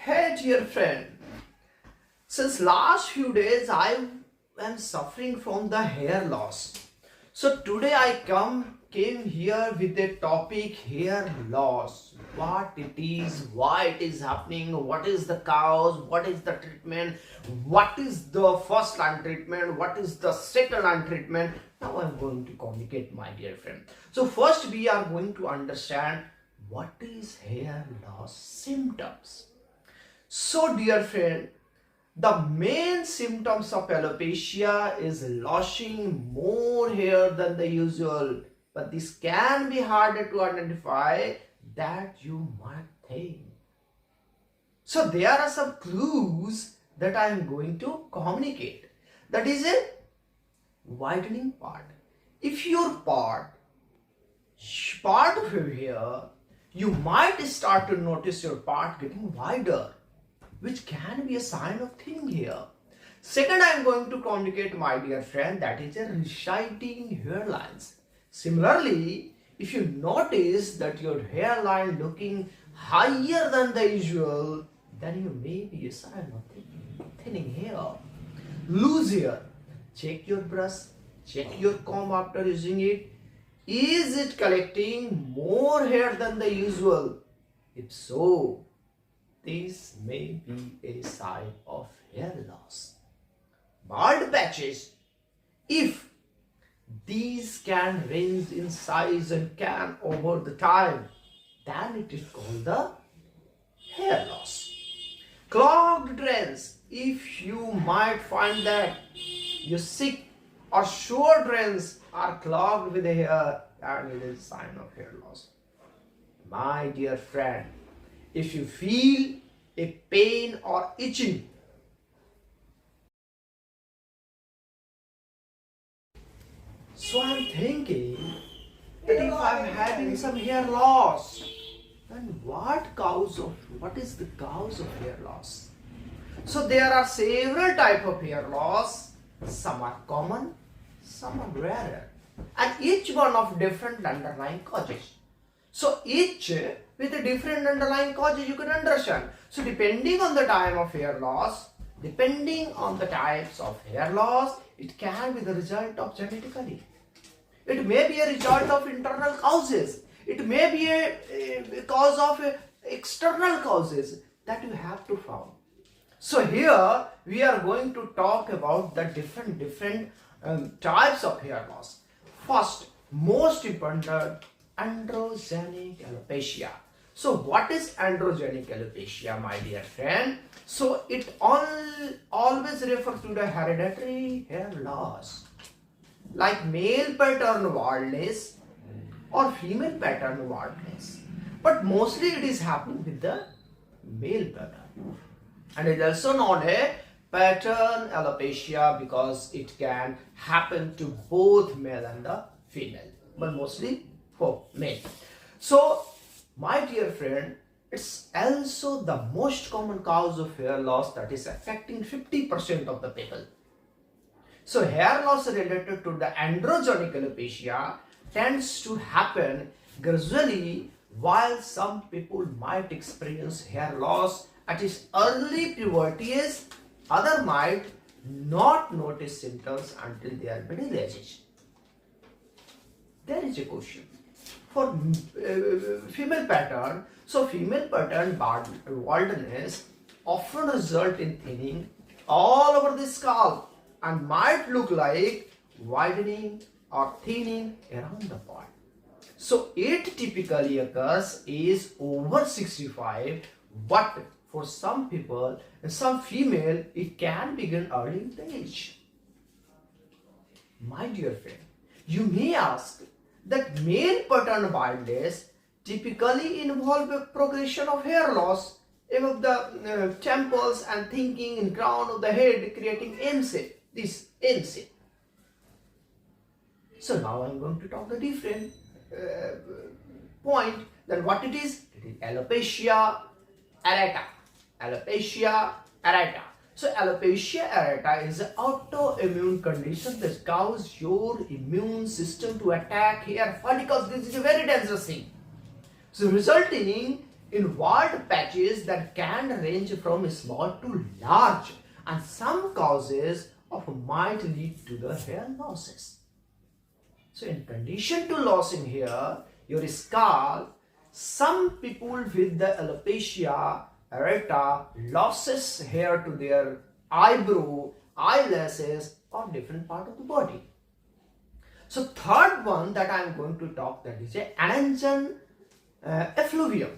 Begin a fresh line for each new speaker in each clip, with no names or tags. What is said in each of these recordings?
Hey dear friend, since last few days I am suffering from the hair loss. So today I came here with a topic hair loss. What it is, why it is happening, what is the cause, what is the treatment, what is the first line treatment, what is the second line treatment. Now I'm going to communicate, my dear friend. So first we are going to understand what is hair loss symptoms. So dear friend, the main symptoms of alopecia is losing more hair than the usual, but this can be harder to identify than you might think. So there are some clues that I am going to communicate. That is a widening part. If your part of your hair, you might start to notice your part getting wider, which can be a sign of thinning hair. Second, I am going to communicate, my dear friend, that is a receding hairlines. Similarly, if you notice that your hairline looking higher than the usual, then you may be a sign of thinning hair. Loose hair. Check your brush, check your comb after using it. Is it collecting more hair than the usual? If so, this may be a sign of hair loss. Bald patches. If these can range in size and can over the time, then it is called the hair loss. Clogged drains. If you might find that your sick or short drains are clogged with hair, then it is a sign of hair loss. My dear friend, if you feel a pain or itching, so I'm thinking that if I'm having some hair loss, then what is the cause of hair loss? So there are several types of hair loss. Some are common, some are rarer, and each one of different underlying causes. So each with a different underlying causes you can understand. So depending on the time of hair loss, depending on the types of hair loss, it can be the result of genetically. It may be a result of internal causes. It may be a cause of external causes that you have to find. So here we are going to talk about the different types of hair loss. First, most important, androgenic alopecia. So what is androgenic alopecia, my dear friend? So it always refers to the hereditary hair loss, like male pattern baldness or female pattern baldness. But mostly it is happening with the male pattern. And it is also known as pattern alopecia because it can happen to both male and the female, but mostly for male. So my dear friend, it's also the most common cause of hair loss that is affecting 50% of the people. So hair loss related to the androgenic alopecia tends to happen gradually, while some people might experience hair loss at its early puberty age. Others might not notice symptoms until they are middle aged. There is a question for female pattern. So female pattern baldness often result in thinning all over the scalp and might look like widening or thinning around the part. So it typically occurs is over 65, but for some people and some female, it can begin early in the age. My dear friend, you may ask that male pattern baldness typically involve a progression of hair loss above the temples and thinning in crown of the head, creating M shape, this N shape. So now I am going to talk the different point. Then what it is? It is alopecia areata. Alopecia areata. So alopecia areata is an autoimmune condition that causes your immune system to attack hair follicles. This is a very dangerous thing. So resulting inward patches that can range from small to large, and some causes of might lead to the hair losses. So in condition to losing hair, your scalp, some people with the alopecia areata losses hair to their eyebrow, eyelashes, or different part of the body. So third one that I am going to talk, that is a Ananjan effluvium.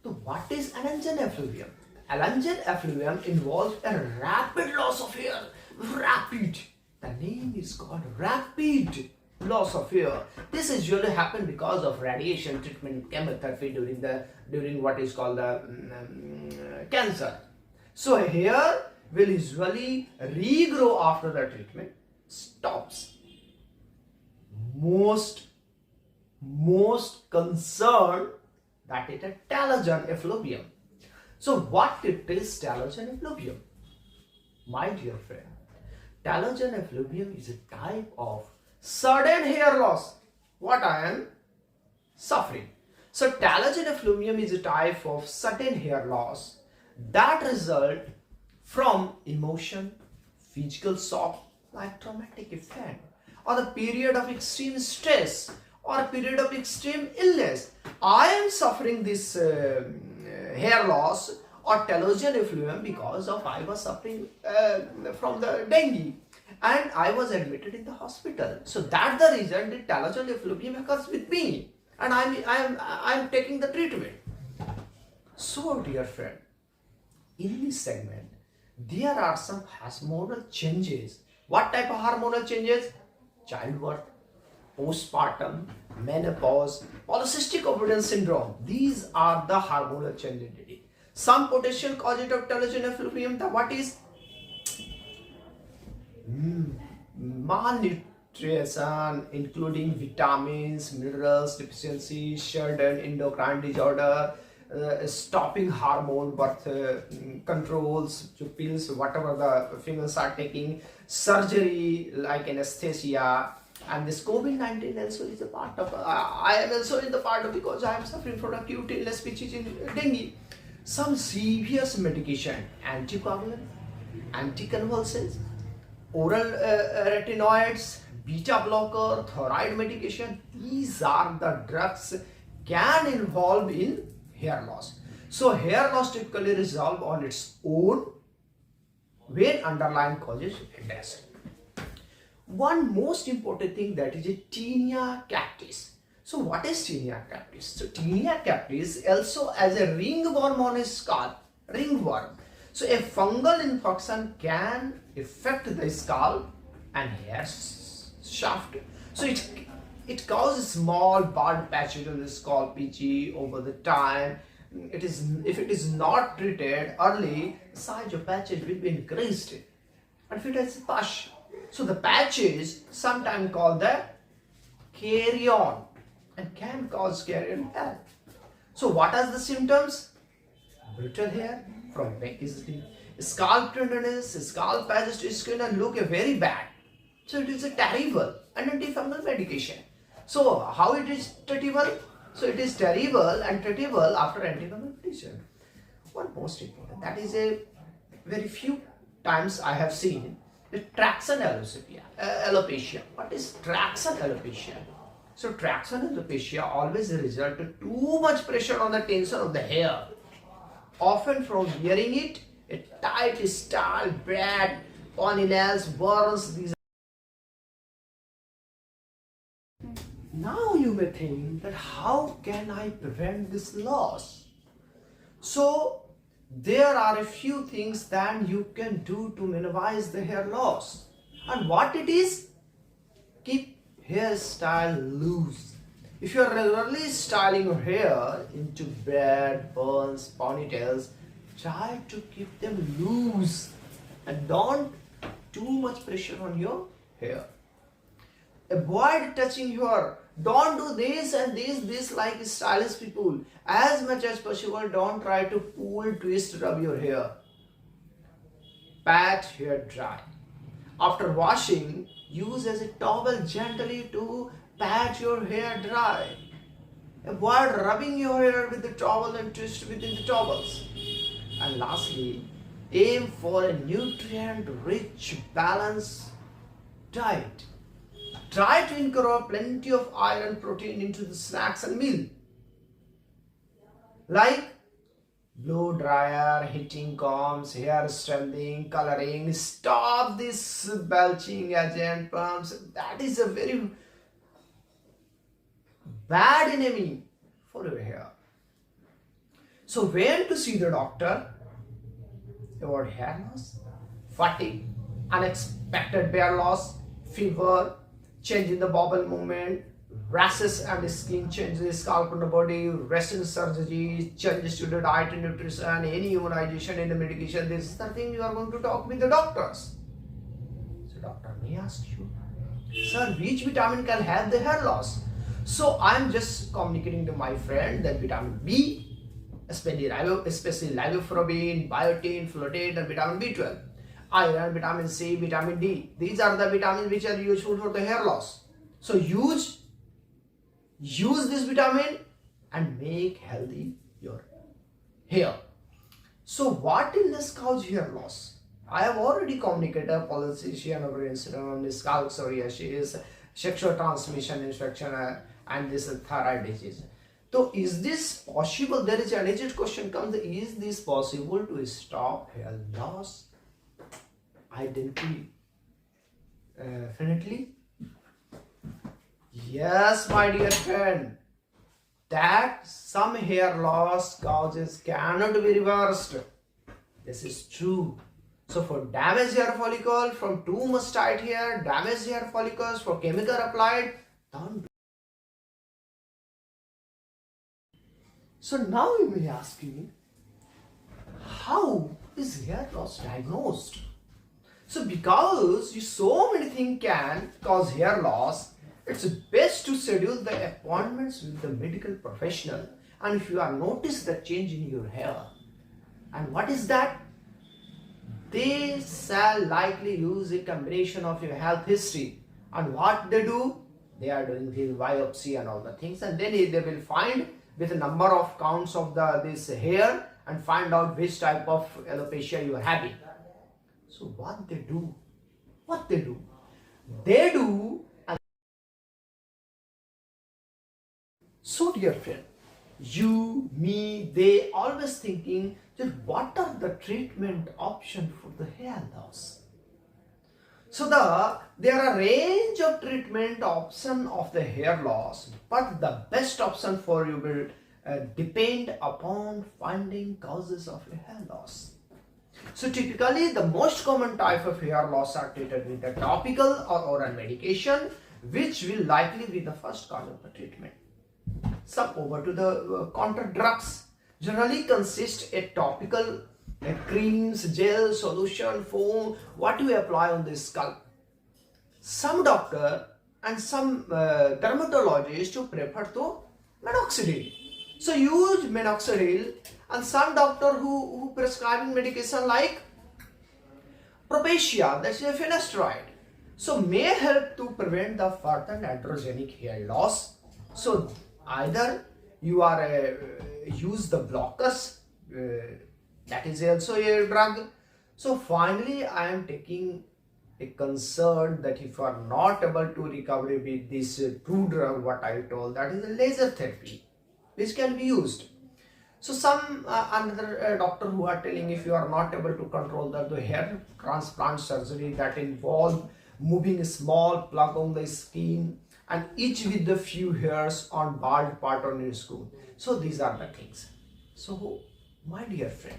So what is Ananjan effluvium? Ananjan effluvium involves a rapid loss of hair. Rapid. The name is called rapid loss of hair. This usually happens because of radiation treatment, chemotherapy during what is called the cancer. So hair will usually regrow after the treatment stops. Most concerned, that is a telogen effluvium. So what it is telogen effluvium? My dear friend, telogen effluvium is a type of sudden hair loss what I am suffering. So telogen effluvium is a type of sudden hair loss that result from emotion, physical shock like traumatic event, or the period of extreme stress, or a period of extreme illness. I am suffering this hair loss or telogen effluvium because of I was suffering from the dengue and I was admitted in the hospital. So that's the reason the telogen effluvium occurs with me, and I'm taking the treatment. So dear friend, in this segment there are some hormonal changes. What type of hormonal changes? Childbirth, postpartum, menopause, polycystic ovarian syndrome. These are the hormonal changes. Some potential causes of telogen effluvium, what is malnutrition, including vitamins, minerals deficiency, certain endocrine disorder, stopping hormone birth controls, pills, whatever the females are taking, surgery like anesthesia, and this COVID-19 also is a part of. I am also in the part of, because I am suffering from acute illness which is in dengue. Some serious medication, anticoagulant, anticonvulsants, oral retinoids, beta blocker, thyroid medication. These are the drugs can involve in hair loss. So hair loss typically resolve on its own when underlying causes addressed. One most important thing, that is a tinea captis. So what is tinea captis? So tinea captis also as a ringworm on a scalp, ringworm. So a fungal infection can affect the scalp and hair shaft. So it causes small bald patches on the scalp itchy over the time. If it is not treated early, the size of patches will be increased. And if it has pus, so the patches sometimes called the carrion and can cause carrion hair. So what are the symptoms? Brittle hair from neck easily, scalp tenderness, scalp patches to skin and look very bad. So it is a terrible and antifungal medication. So how it is treatable? So it is terrible and treatable after antifungal medication. One most important, that is a very few times I have seen the traction alopecia. What is traction alopecia? So traction alopecia always result to too much pressure on the tension of the hair. Often from wearing it, a tight style, bad, ponytails, burns. These. Now you may think that how can I prevent this loss? So there are a few things that you can do to minimize the hair loss. And what it is? Keep hairstyle loose. If you are regularly styling your hair into braid, buns, ponytails, try to keep them loose and don't too much pressure on your hair. Avoid touching your. Don't do this and this like stylish people. As much as possible, don't try to pull, twist, rub your hair. Pat hair dry. After washing, use as a towel gently to pat your hair dry. Avoid rubbing your hair with the towel and twist within the towels. And lastly, aim for a nutrient-rich, balanced diet. Try to incorporate plenty of iron protein into the snacks and meal. Like blow dryer, heating combs, hair styling, coloring. Stop this belching agent pumps. That is a very bad enemy for your hair. So when to see the doctor about hair loss, fatigue, unexpected hair loss, fever, change in the bowel movement, rashes and skin changes, scalp on the body, resting surgery, changes to the diet and nutrition, any immunization in the medication. This is the thing you are going to talk with the doctors. So doctor may ask you, sir, which vitamin can help the hair loss? So I am just communicating to my friend that vitamin B, especially riboflavin, biotin, folate, and vitamin B12, iron, vitamin C, vitamin D. These are the vitamins which are useful for the hair loss. So use this vitamin and make healthy your hair. So what illness cause hair loss? I have already communicated polycystic ovarian syndrome, scalp psoriasis, sexual transmission infection, and this thyroid disease. So is this possible? There is a legit question comes, is this possible to stop hair loss? Definitely. Yes, my dear friend, that some hair loss causes cannot be reversed. This is true. So for damaged hair follicle from too much tight hair, damaged hair follicles for chemical applied, don't. So now you may ask me, how is hair loss diagnosed? So because so many things can cause hair loss, it's best to schedule the appointments with the medical professional. And if you are notice the change in your hair, and what is that? They shall likely use a combination of your health history. And what they do? They are doing the biopsy and all the things, and then they will find with a number of counts of this hair and find out which type of alopecia you are having. So what they do? They do. So dear friend, you, me, they always thinking that what are the treatment option for the hair loss? So there are a range of treatment option of the hair loss, but the best option for you will depend upon finding causes of your hair loss. So typically the most common type of hair loss are treated with a topical or oral medication, which will likely be the first cause of the treatment. Some over to the counter drugs generally consist a topical creams, gel, solution, foam, what you apply on the scalp. Some doctor and some dermatologists who prefer to minoxidil. So use minoxidil, and some doctor who prescribing medication like Propecia, that's a finasteride. So may help to prevent the further androgenic hair loss. So either you are use the blockers, that is also a drug. So finally I am taking a concern that if you are not able to recover with this two drug, what I told, that is a laser therapy, which can be used. So some another doctor who are telling if you are not able to control the hair transplant surgery that involve moving a small plug on the skin and each with the few hairs on bald part on your skull. So these are the things. So my dear friend,